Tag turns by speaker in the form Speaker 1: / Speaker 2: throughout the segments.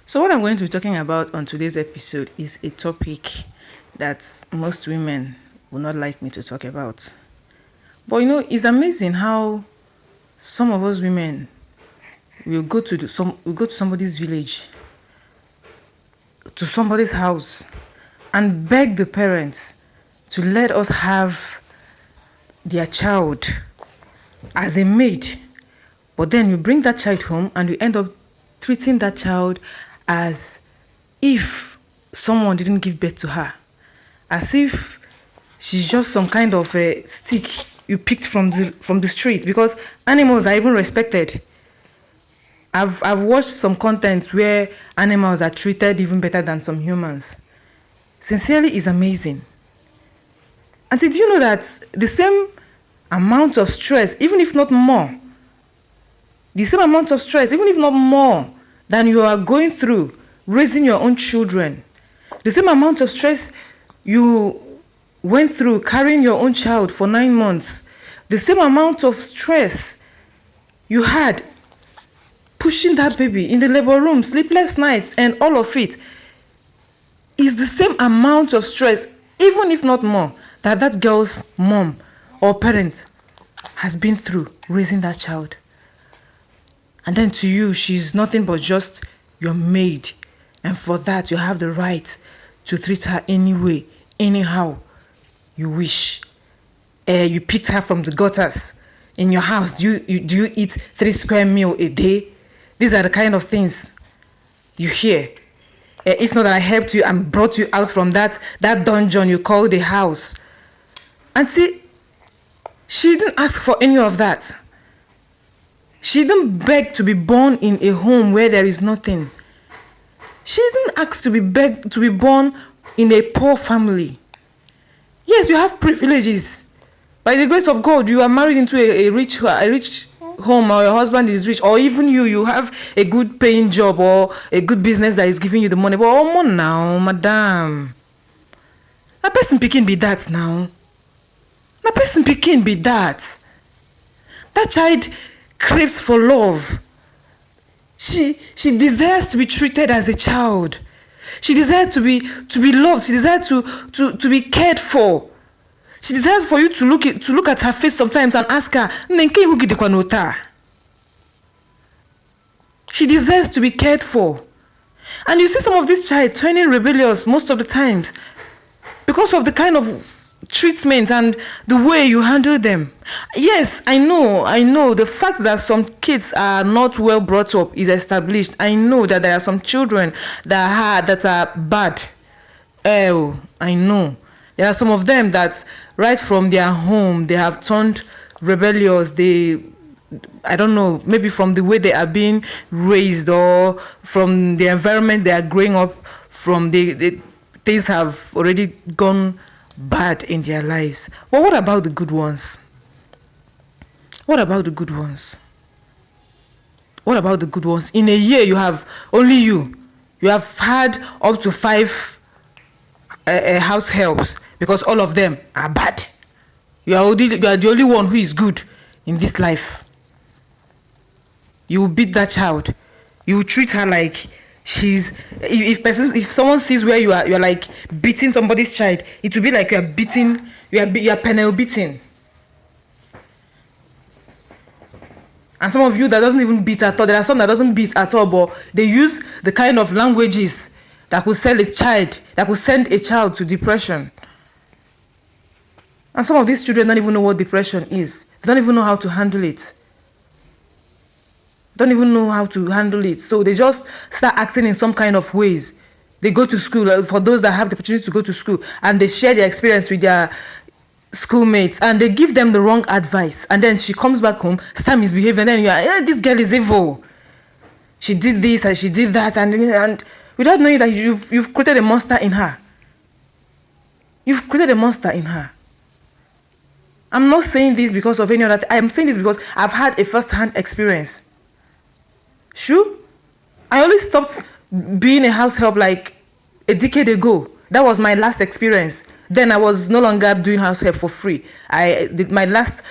Speaker 1: So, what I'm going to be talking about on today's episode is a topic that most women would not like me to talk about. But it's amazing how some of us women will go to somebody's village, to somebody's house, and beg the parents to let us have their child as a maid. But then you bring that child home and you end up treating that child as if someone didn't give birth to her, as if she's just some kind of a stick you picked from the street, because animals are even respected. I've watched some content where animals are treated even better than some humans. Sincerely is amazing. And did you know that the same amount of stress, even if not more, the same amount of stress, even if not more, than you are going through raising your own children, the same amount of stress you went through carrying your own child for 9 months, the same amount of stress you had pushing that baby in the labor room, sleepless nights, and all of it is the same amount of stress, even if not more, that girl's mom or parent has been through raising that child. And then to you, she's nothing but just your maid. And for that, you have the right to treat her any way, anyhow you wish. You picked her from the gutters in your house. Do you eat 3 square meal a day? These are the kind of things you hear. If not that I helped you and brought you out from that dungeon you call the house. And see, she didn't ask for any of that. She didn't beg to be born in a home where there is nothing. She didn't ask to be born in a poor family. Yes, you have privileges. By the grace of God, you are married into a rich home, or your husband is rich, or even you have a good paying job or a good business that is giving you the money. But oh now, madam. A person picking be that now. A person picking be that. That child craves for love. She desires to be treated as a child. She desires to be loved. She desires to be cared for. She desires for you to look at her face sometimes and ask her, she desires to be cared for. And you see some of these child turning rebellious most of the times because of the kind of treatment and the way you handle them. Yes, I know the fact that some kids are not well brought up is established. I know that there are some children that are bad. Oh, I know. There are some of them that right from their home they have turned rebellious. I don't know, maybe from the way they are being raised or from the environment they are growing up from, the things have already gone bad in their lives. But what about the good ones? What about the good ones? What about the good ones? In a year, you have only you have had up to 5 house helps because all of them are bad. You are the only one who is good in this life. You will beat that child. You will treat her like if someone sees where you are like beating somebody's child, it will be like you are penal beating. And some of you that doesn't even beat at all, there are some that doesn't beat at all, but they use the kind of languages that could send a child to depression. And some of these children don't even know what depression is. They don't even know how to handle it. So they just start acting in some kind of ways. They go to school, for those that have the opportunity to go to school, and they share their experience with their schoolmates, and they give them the wrong advice. And then she comes back home, start misbehaving, and then you are, this girl is evil. She did this and she did that, and without knowing that you've created a monster in her. You've created a monster in her. I'm not saying this because of any other. I'm saying this because I've had a first-hand experience. Sure, I only stopped being a house help like a decade ago. That was my last experience. Then I was no longer doing house help for free. I did my last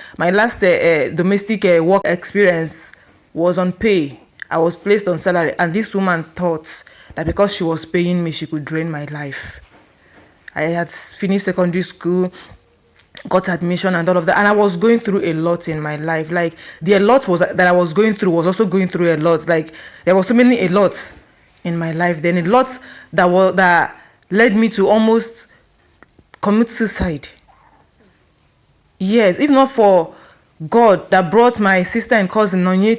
Speaker 1: domestic work experience was on pay. I was placed on salary, and this woman thought that because she was paying me, she could drain my life. I had finished secondary school, got admission and all of that, and I was going through a lot in my life. Like, the a lot was that I was going through was also going through a lot. Like, there was so many a lots in my life. Then a lot that led me to almost commit suicide. Yes, if not for God that brought my sister and cousin Nonye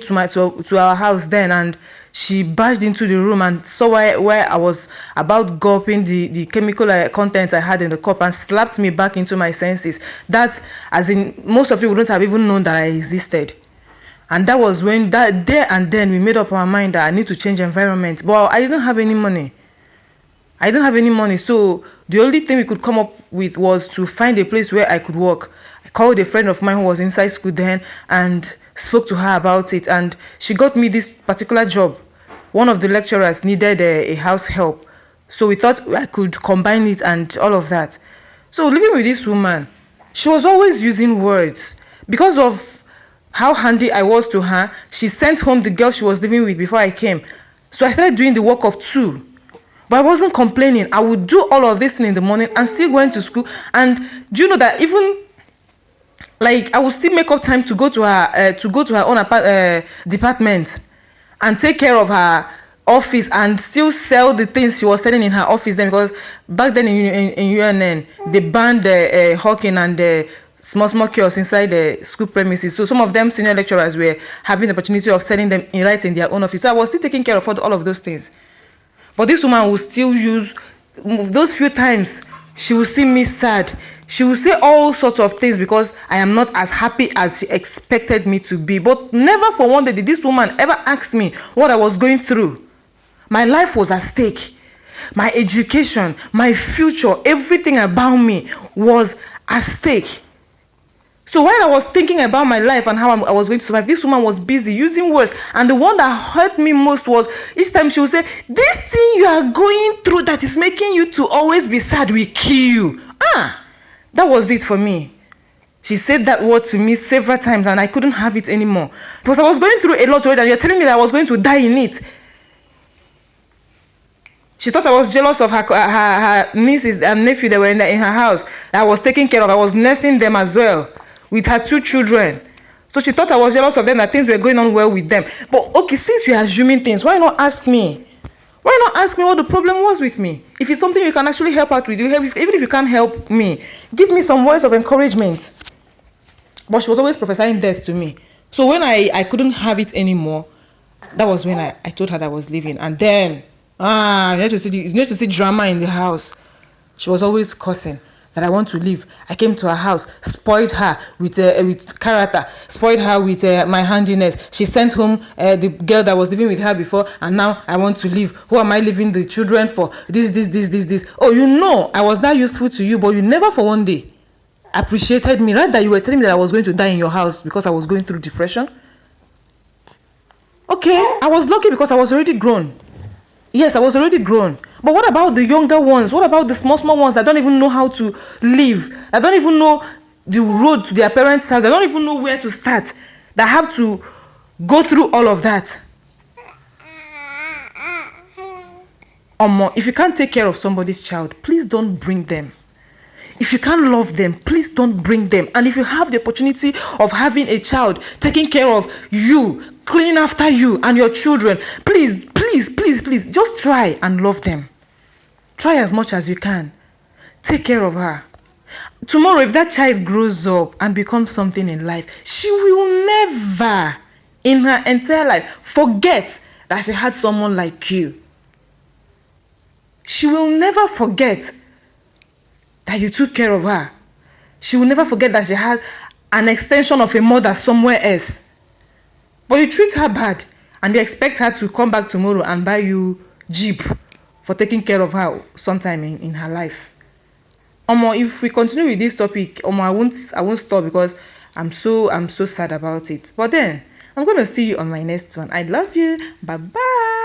Speaker 1: to our house then, and she barged into the room and saw where I was about gulping the chemical content I had in the cup, and slapped me back into my senses. That, as in, most of you wouldn't have even known that I existed. And that was when, that there and then, we made up our mind that I need to change environment. But I didn't have any money. So the only thing we could come up with was to find a place where I could work. I called a friend of mine who was inside school then and spoke to her about it, and she got me this particular job. One of the lecturers needed a house help, so we thought I could combine it and all of that. So living with this woman, she was always using words. Because of how handy I was to her, she sent home the girl she was living with before I came. So I started doing the work of two. But I wasn't complaining. I would do all of this in the morning and still going to school. And do you know that even, like, I would still make up time to go to her own department and take care of her office and still sell the things she was selling in her office then, because back then in UNN they banned hawking and small kiosks inside the school premises. So some of them senior lecturers were having the opportunity of selling them right in their own office. So I was still taking care of all of those things. But this woman will still use those few times she will see me sad. She will say all sorts of things because I am not as happy as she expected me to be. But never for one day did this woman ever ask me what I was going through. My life was at stake. My education, my future, everything about me was at stake. So while I was thinking about my life and how I was going to survive, this woman was busy using words. And the one that hurt me most was each time she would say, this thing you are going through that is making you to always be sad will kill you. That was it for me. She said that word to me several times and I couldn't have it anymore. Because I was going through a lot already and you're telling me that I was going to die in it. She thought I was jealous of her nieces and nephew that were in her house that I was taking care of. I was nursing them as well with her 2 children. So she thought I was jealous of them, that things were going on well with them. But okay, since you're assuming things, why not ask me? Why not ask me what the problem was with me? If it's something you can actually help out with, even if you can't help me, give me some words of encouragement. But she was always prophesying death to me. So when I couldn't have it anymore, that was when I told her that I was leaving. And then, you need to see drama in the house. She was always cursing that I want to leave. I came to her house, spoiled her with character, spoiled her with my handiness. She sent home the girl that was living with her before, and now I want to leave. Who am I leaving the children for? This. Oh, you know, I was that useful to you, but you never for one day appreciated me. Right, that you were telling me that I was going to die in your house because I was going through depression. Okay, I was lucky because I was already grown. Yes, I was already grown. But what about the younger ones? What about the small ones that don't even know how to live? That don't even know the road to their parents' house? They don't even know where to start. That have to go through all of that. If you can't take care of somebody's child, please don't bring them. If you can't love them, please don't bring them. And if you have the opportunity of having a child taking care of you, cleaning after you and your children, please, just try and love them. Try as much as you can. Take care of her. Tomorrow, if that child grows up and becomes something in life, she will never, in her entire life, forget that she had someone like you. She will never forget that you took care of her. She will never forget that she had an extension of a mother somewhere else. But you treat her bad and you expect her to come back tomorrow and buy you Jeep for taking care of her sometime in her life. If we continue with this topic, I won't stop because I'm so sad about it. But then I'm gonna see you on my next one. I love you. Bye bye.